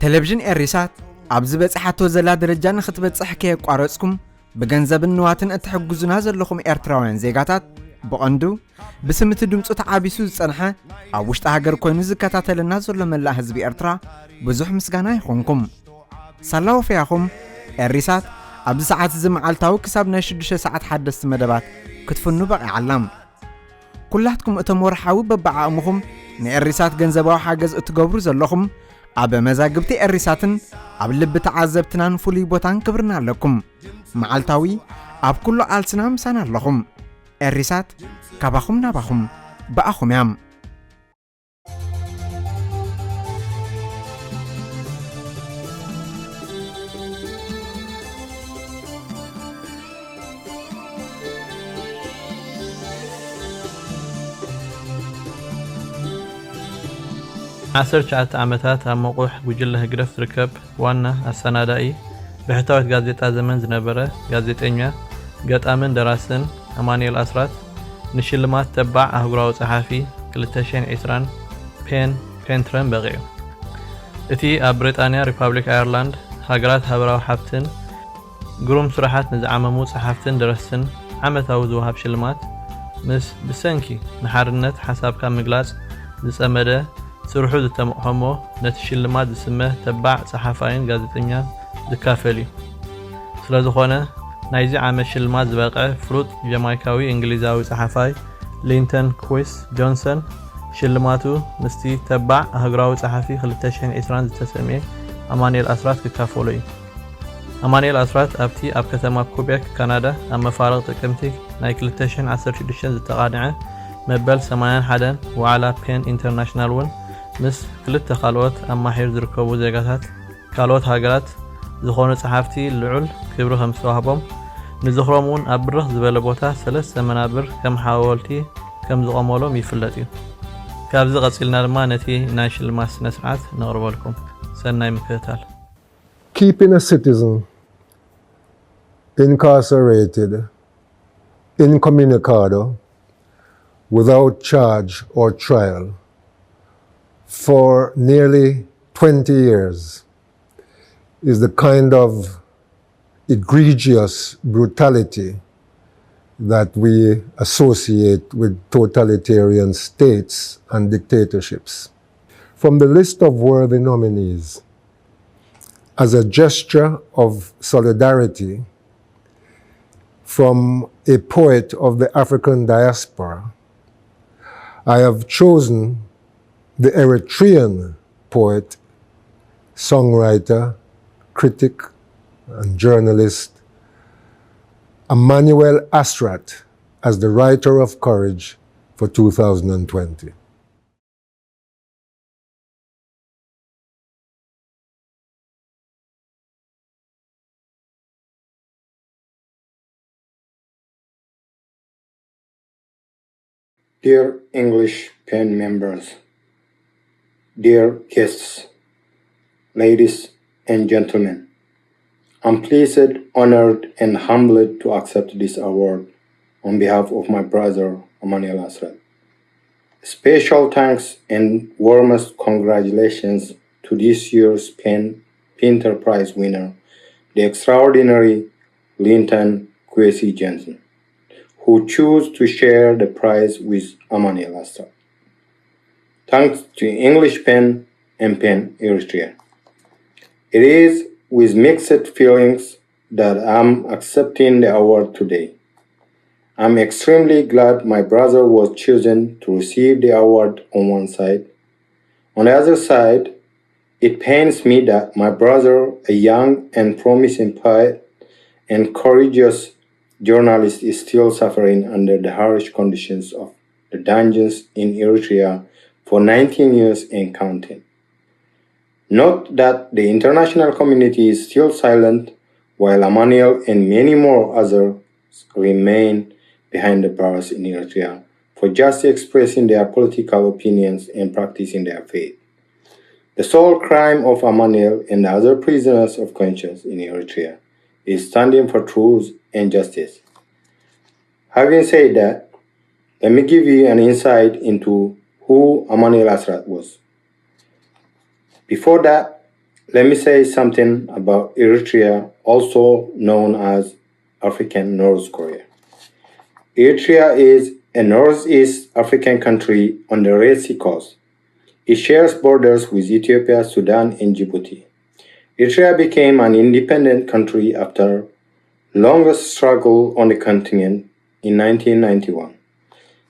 ቴሌቪዥን ኤሪሳት ኣብዚ በጽሓቶ ዘላ ደረጃ ንኽትበጽሕ ከየቋረጽኩም ብገንዘብን ንዋትን እትሕግዙና ዘለኹም ኤርትራውያን ዜጋታት ብቐንዱ ብስምቲ ድምፁ ተዓቢሱ ዝጸንሐ ኣብ ውሽጢ ሃገር ኮይኑ ዝከታተልና ዘሎ መላእ ህዝቢ ኤርትራ ብዙሕ ምስጋና ይኹንኩም። ሰላም ፈያኹም። ኤሪሳት ኣብዚ ሰዓት እዚ መዓልታዊ ክሳብ ናይ 6 ሰዓት ሓደስቲ መደባት ክትፍኑ በቂዓላም። ኩላትኩም እቶም ወርሓዊ በብዓቕምኹም ንኤሪሳት ገንዘባዊ ሓገዝ እትገብሩ ዘለኹም ኣብ መዛግብቲ ኤሪሳትን ኣብ ልቢ ተዓዘብትናን ፍሉይ ቦታን ክብርና ኣለኩም። መዓልታዊ ኣብ ኩሉ ኣልስና ምሳና ኣለኹም። ኤሪሳት ካባኹም ናባኹም በኣኹም ያም። ዓሰርተ ዓመታት ኣብ መቑሕ ጉጅለ ህግደፍ ዝርከብ ዋና ኣሰናዳኢ ብሕታዊት ጋዜጣ ዘመን ዝነበረ ጋዜጠኛ ገጣምን ደራስን ኣማኑኤል ኣስራት ንሽልማት ተባዕ ኣህጉራዊ ጸሓፊ 2020 ፔን-ፒንተር በቂዑ። እቲ ኣብ ብሪጣንያ ሪፓብሊክ ኣየርላንድ ሃገራት ሃገራዊ ሓብትን ግሩም ስራሓት ንዝዓመሙ ጸሓፍትን ደረስትን ዓመታዊ ዝወሃብ ሽልማት ምስ ብሰንኪ ንሓርነት ሓሳብካ ምግላጽ ዝጸመደ ስርሑ ዝተመቕሖሞ ነቲ ሽልማት ዝስመ ተባዕ ጸሓፋይን ጋዜጠኛን ዝካፈል እዩ። ስለ ዝኾነ ናይዚ ዓመት ሽልማት ዝበቕዐ ፍሉጥ ጀማይካዊ እንግሊዛዊ ጸሓፋይ ሊንተን ኩዊስ ጆንሰን ሽልማቱ ምስቲ ተባዕ ኣህጉራዊ ጸሓፊ 2020 ዝተሰምየ ኣማኑኤል ኣስራት ክካፈሉ እዩ። ኣማኑኤል ኣስራት ኣብቲ ኣብ ከተማ ኩቤክ ካናዳ ኣብ መፋረቕ ጥቅምቲ ናይ 2016 ዝተቓድዐ መበል 81 ዋዕላ ፔን ኢንተርናሽናል እውን ምስ ክልተ ካልኦት ኣብ ማሒር ዝርከቡ ዜጋታት ካልኦት ሃገራት ዝኾኑ ጸሓፍቲ ልዑል ክብሪ ከም ዝተዋህቦም ንዝኽሮም እውን ኣብ ብርኽ ዝበለ ቦታ 3 መናብር ከም ሓወልቲ ከም ዝቖመሎም ይፍለጥ እዩ። ካብዚ ቐፂልና ድማ ነቲ ናይ ሽልማት ስነ ስርዓት ነቕርበልኩም። ሰናይ ምክትታል። Keeping a citizen incarcerated incommunicado without charge or trial for nearly 20 years is the kind of egregious brutality that we associate with totalitarian states and dictatorships. From the list of worthy nominees, as a gesture of solidarity from a poet of the African diaspora, I have chosen the Eritrean poet, songwriter, critic, and journalist Emmanuel Asrat as the Writer of Courage for 2020. Dear English Pen members, dear guests, ladies and gentlemen, I'm pleased, honored, and humbled to accept this award on behalf of my brother, Emmanuel Asrat. Special thanks and warmest congratulations to this year's pen-ፒንተር Prize winner, the extraordinary Linton Kwesi Jensen, who chose to share the prize with Emmanuel Asrat. Thanks to English Pen and Pen Eritrea. It is with mixed feelings that I'm accepting the award today. I'm extremely glad my brother was chosen to receive the award on one side. On the other side, it pains me that my brother, a young and promising poet and courageous journalist, is still suffering under the harsh conditions of the dungeons in Eritrea for 19 years and counting. Note that the international community is still silent while Emmanuel and many more others remain behind the bars in Eritrea for just expressing their political opinions and practicing their faith. The sole crime of Emmanuel and the other prisoners of conscience in Eritrea is standing for truth and justice. Having said that, let me give you an insight into who Emmanuel Asrat was. Before that, let me say something about Eritrea, also known as African North Korea. Eritrea is a northeast African country on the Red Sea coast. It shares borders with Ethiopia, Sudan, and Djibouti. Eritrea became an independent country after longest struggle on the continent in 1991.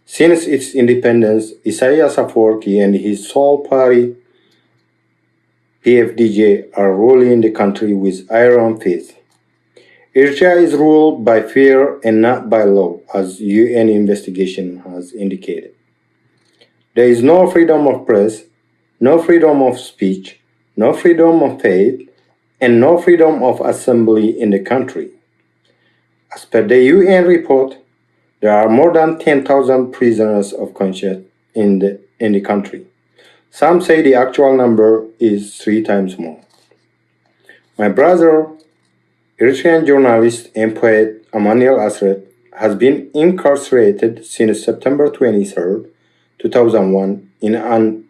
Since its independence, Isaias Afwerki and his sole party, PFDJ, are ruling the country with iron fist. Eritrea is ruled by fear and not by law, as UN investigation has indicated. There is no freedom of press, no freedom of speech, no freedom of faith, and no freedom of assembly in the country. As per the UN report, there are more than 10,000 prisoners of conscience in the country. Some say the actual number is 3 times more. My brother, Eritrean journalist and poet Emmanuel Asrat, has been incarcerated since September 23rd, 2001 in an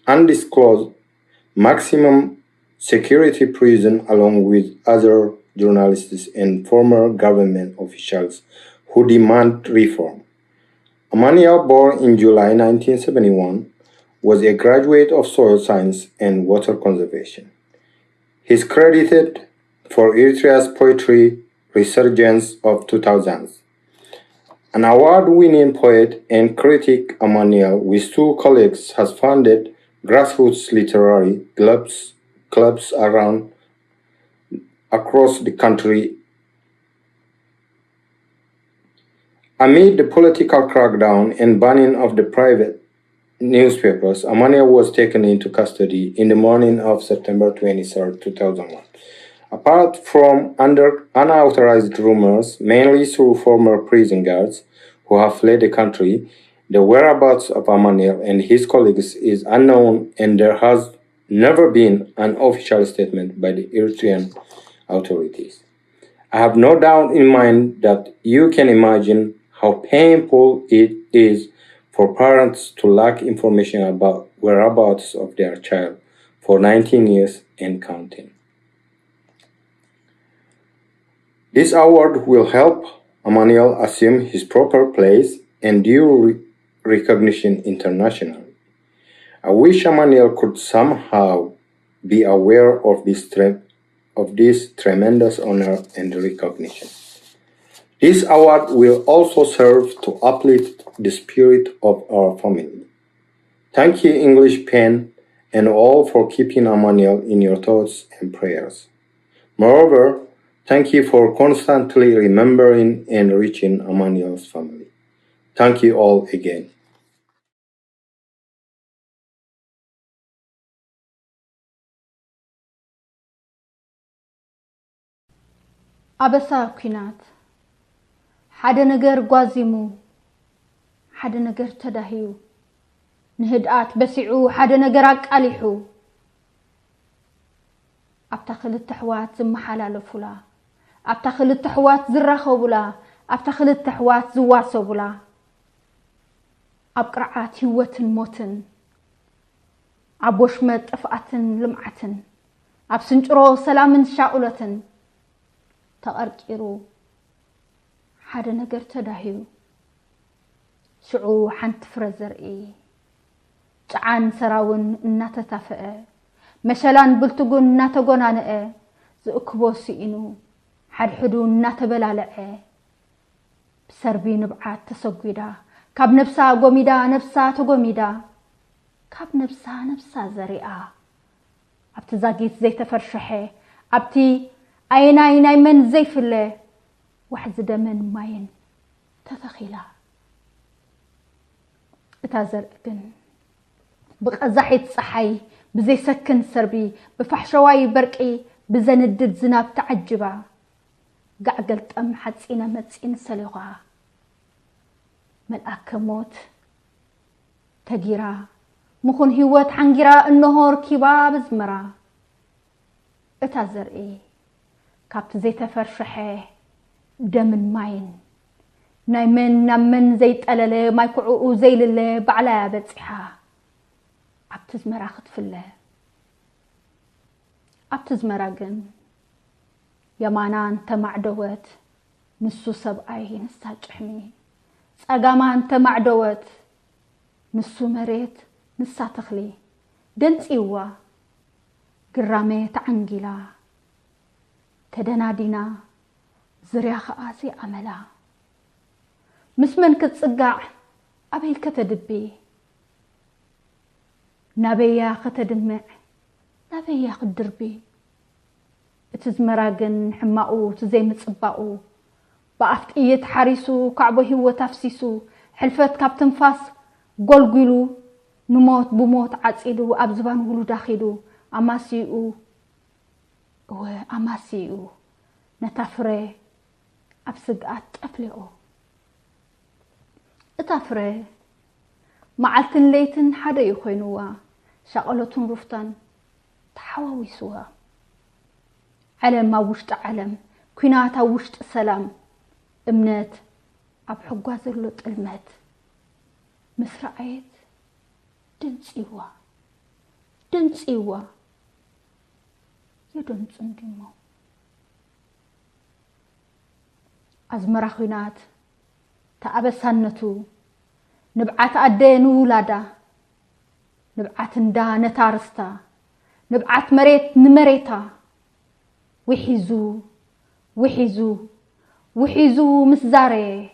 undisclosed maximum security prison along with other journalists and former government officials who demand reform. Emmanuel, born in July 1971, was a graduate of soil science and water conservation. He is credited for Eritrea's poetry resurgence of 2000s. An award-winning poet and critic, Emmanuel, with 2 colleagues, has founded grassroots literary clubs across the country. Amid the political crackdown and banning of the private newspapers, Emmanuel was taken into custody in the morning of September 23rd, 2001. Apart from unauthorized rumors, mainly through former prison guards who have fled the country, the whereabouts of Emmanuel and his colleagues is unknown, and there has never been an official statement by the Eritrean authorities. I have no doubt in mind that you can imagine how painful it is for parents to lack information about whereabouts of their child for 19 years and counting. This award will help Emmanuel assume his proper place and due recognition internationally. I wish Emmanuel could somehow be aware of this tremendous honor and recognition. This award will also serve to uplift the spirit of our family. Thank you, English Pen, and all for keeping Emmanuel in your thoughts and prayers. Moreover, thank you for constantly remembering and reaching Emmanuel's family. Thank you all again. ኣበሳ ኩናት ሓደ ነገር ጓዚሙ ሓደ ነገር ተዳሂዩ ንህድኣት በሲዑ ሓደ ነገር ኣቃሊሑ ኣብታ ክልተ ኣሕዋት ዝመሓላለፉላ ኣብታ ክልተ ኣሕዋት ዝራኸቡላ ኣብታ ክልተ ኣሕዋት ዝዋሰቡላ ኣብ ቅርዓት ህይወትን ሞትን ኣብ ወሽመጥ ጥፍኣትን ልምዓትን ኣብ ስንጭሮ ሰላምን ሻኡለትን ተቐርቂሩ ሓደ ነገር ተዳሂዩ ሽዑ ሓንቲ ፍረ ዘርኢ ጫዓን ሰራውን እናተታፈአ መሸላን ብልትጉን እናተጎናነአ ዝእክቦ ሲኢኑ ሓድሕዱ እናተበላለዐ ብሰርቢ ንብዓት ተሰጉዳ ካብ ነፍሳ ጎሚዳ ነፍሳ ተጎሚዳ ካብ ነፍሳ ዘሪኣ ኣብቲ ዛጊት ዘይተፈርሸሐ ኣብቲ ናይ መን ዘይፍለ ዋሕዚ ደመን ማይን ተተኺላ እታ ዘርኢ ግን ብቐዛሒት ፀሓይ ብዘይሰክን ሰርቢ ብፋሕሸዋይ በርቂ ብዘንድድ ዝናብ ተዓጅባ ጋዕገልጠም ሓፂነ መፂን ሰሊኻ መልኣከ ሞት ተጊራ ምኹን ህይወት ሓንጊራ እንሆ ርኪባ ብዝመራ እታ ዘርኢ ካብቲ ዘይተፈርሸሐ ደምን ማይን ናይ መን ናብ መን ዘይጠለለ ማይ ኩዕኡ ዘይልለ ባዕላ በፂሓ ኣብቲ ዝመራ ክትፍለ أبتزمرقن يمانان تمعدوت نسو سبعي نسا جحمي سأقامان تمعدوت نسو مريت نسا تخلي دنس إيوا قرامي تعنقلا تدنادينا زريا خآسي عملا مسمن كتصقع أبي كتدبي نبيا ختدمع نبيا خدربي اتزمراقن حماقو تزي متصباقو بأفت إيت حارسو كعبو هو تفسيسو حلفت كابتن فاس قلقلو نموت بموت عصيدو أبزبان ولو داخلو أماسيو نتافري أبسقات أفلقو اتافري معلتن ليتن حدا يخوينوا شغلتن رفتن تحواويسوا علم ما وشت علم كيناتا وشت سلام امنت اب حقوازلو طلمت مسرعيت دنصيوا يدنصن دمو ازمرا خينات تأبسانتو نبعات أدينو ولادا نبعات ندا نتارستا نبعات مريت نمريتا وحيزو مسزاري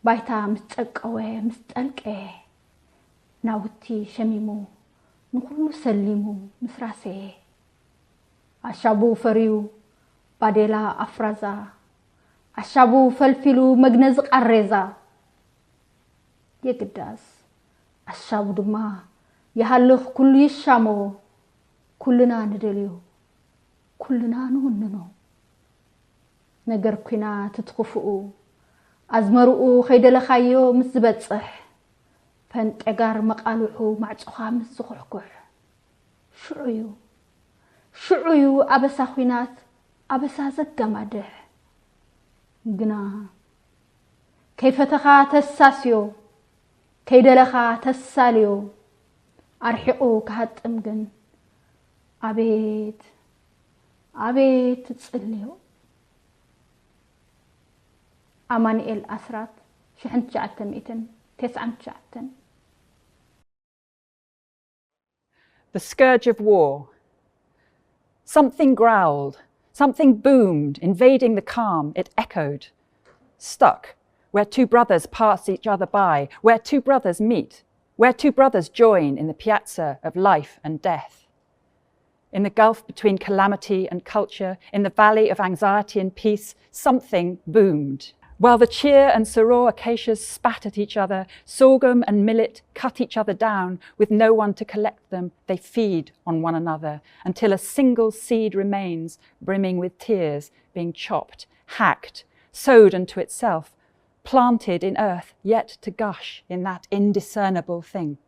بايتا مستقوي مستلقي ناوتي شميمو نخلو سليمو مسراسي أشابو فريو باديلا أفرازا أشابو فلفلو مجنز قريزا يقداس أشابو دما يهلخ كل يشامو كلنا ندليو كلنا نوننو نجر كنا تتخفؤو أزمرؤو خيدلخايو مسبتصح فانت أجار مقالوحو مع تخامس سخحكح شعيو أبسا خينات أبسا زقمادح قنا كيف تخا تساسيو كيدلخا تساليو أرحقو كهات أمجن أبيت تتصليو أمانوئل أسرات شحنت جعتن مئتن تسعن جعتن. The scourge of war. Something growled, something boomed, invading the calm. It echoed, stuck, where two brothers pass each other by, where two brothers meet, where two brothers join in the piazza of life and death. In the gulf between calamity and culture, in the valley of anxiety and peace, something boomed. While the cheer and soror acacias spat at each other, sorghum and millet cut each other down, with no one to collect them, they feed on one another, until a single seed remains, brimming with tears, being chopped, hacked, sowed unto itself, planted in earth, yet to gush in that indiscernible thing.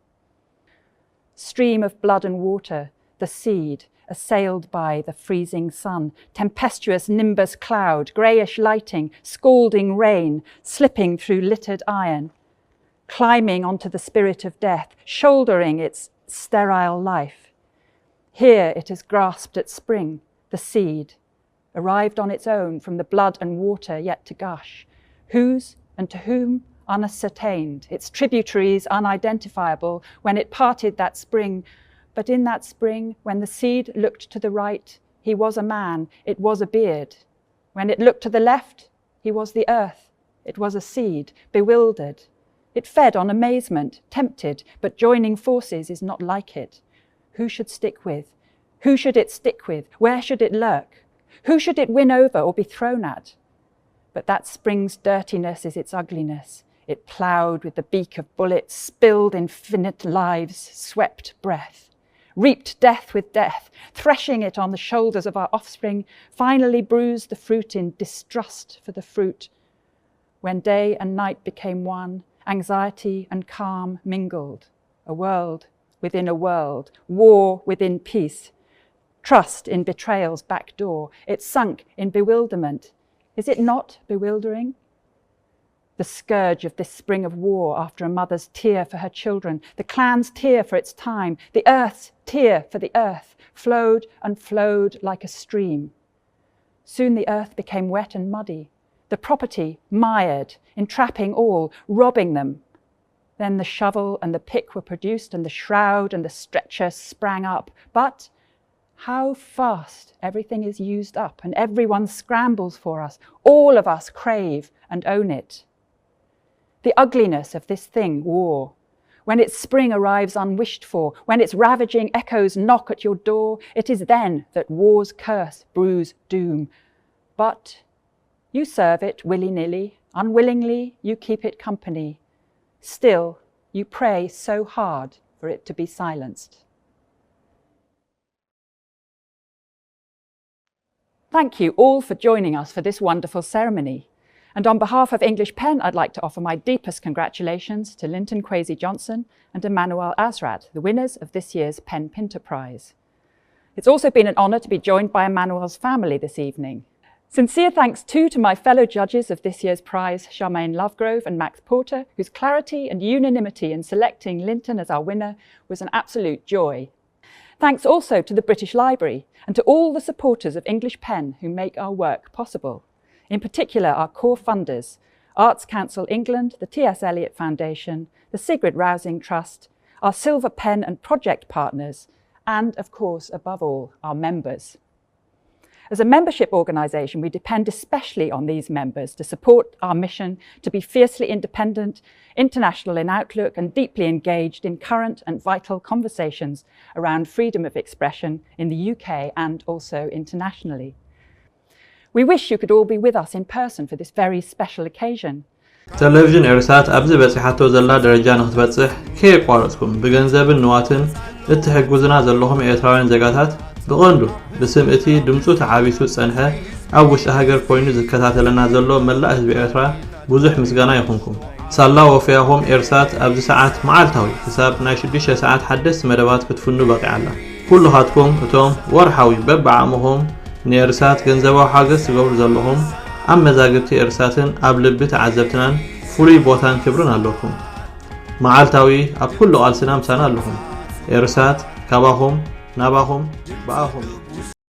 Stream of blood and water, the seed, assailed by the freezing sun, tempestuous nimbus cloud, greyish lighting, scalding rain, slipping through littered iron, climbing onto the spirit of death, shouldering its sterile life. Here it has grasped at spring, the seed, arrived on its own from the blood and water yet to gush, whose and to whom unascertained, its tributaries unidentifiable, when it parted that spring. But in that spring, when the seed looked to the right, he was a man, it was a beard. When it looked to the left, he was the earth, it was a seed, bewildered. It fed on amazement, tempted, but joining forces is not like it. Who should stick with? Who should it stick with? Where should it lurk? Who should it win over or be thrown at? But that spring's dirtiness is its ugliness. It ploughed with the beak of bullets, spilled infinite lives, swept breath. Reaped death with death, threshing it on the shoulders of our offspring, finally bruised the fruit in distrust for the fruit. When day and night became one, anxiety and calm mingled, a world within a world, war within peace, trust in betrayal's back door. It sunk in bewilderment. Is it not bewildering? The scourge of this spring of war after a mother's tear for her children, the clan's tear for its time, the earth's tear for the earth, flowed and flowed like a stream. Soon the earth became wet and muddy, the property mired, entrapping all, robbing them. Then the shovel and the pick were produced, and the shroud and the stretcher sprang up. But how fast everything is used up, and everyone scrambles for us. All of us crave and own it. The ugliness of this thing, war, when its spring arrives unwished for, when its ravaging echoes knock at your door, it is then that war's curse brews doom. But you serve it willy-nilly, unwillingly you keep it company. Still, you pray so hard for it to be silenced. Thank you all for joining us for this wonderful ceremony. And on behalf of English Pen, I'd like to offer my deepest congratulations to Linton Kwesi Johnson and Emmanuel Asrat, the winners of this year's pen-ፒንተር Prize. It's also been an honour to be joined by Emmanuel's family this evening. Sincere thanks too to my fellow judges of this year's prize, Charmaine Lovegrove and Max Porter, whose clarity and unanimity in selecting Linton as our winner was an absolute joy. Thanks also to the British Library and to all the supporters of English Pen who make our work possible. In particular, our core funders, Arts Council England, the T.S. Eliot Foundation, the Sigrid Rousing Trust, our Silver Pen and project partners, and of course, above all, our members. As a membership organisation, we depend especially on these members to support our mission to be fiercely independent, international in outlook, and deeply engaged in current and vital conversations around freedom of expression in the UK and also internationally. We wish you could all be with us in person for this very special occasion. ቴሌቪዥን ኤሪሳት ኣብዚ በፂሓቶ ዘላ ደረጃ ንኽትበጽሕ ከየቋረጽኩም ብገንዘብን ንዋትን እትሕግዙና ዘለኹም ኤርትራውያን ዜጋታት ብቐንዱ ብስም እቲ ድምፁ ተዓቢሱ ጸንሐ ኣብ ውሽጢ ሃገር ኮይኑ ዝከታተለና ዘሎ መላእ ህዝቢ ኤርትራ ብዙሕ ምስጋና ይኹንኩም። ሳላ ወፍያኹም ኤሪሳት ኣብዚ ሰዓት መዓልታዊ ክሳብ ናይ 6 ሰዓት ሓደስቲ መደባት ክትፍኑ በቂዓላ። ኩልኻትኩም እቶም ወርሓዊ በብዓቕምኹም ንኤሪሳት ገንዘባዊ ሓገዝ ትገብሩ ዘለኹም ኣብ መዛግብቲ ኤሪሳትን ኣብ ልቢ ተዓዘብትናን ፍሉይ ቦታን ክብርን ኣለኩም። መዓልታዊ ኣብ ኩሉ ቃልስና ምሳና ኣለኹም። ኤሪሳት ካባኹም ናባኹም በኣኹም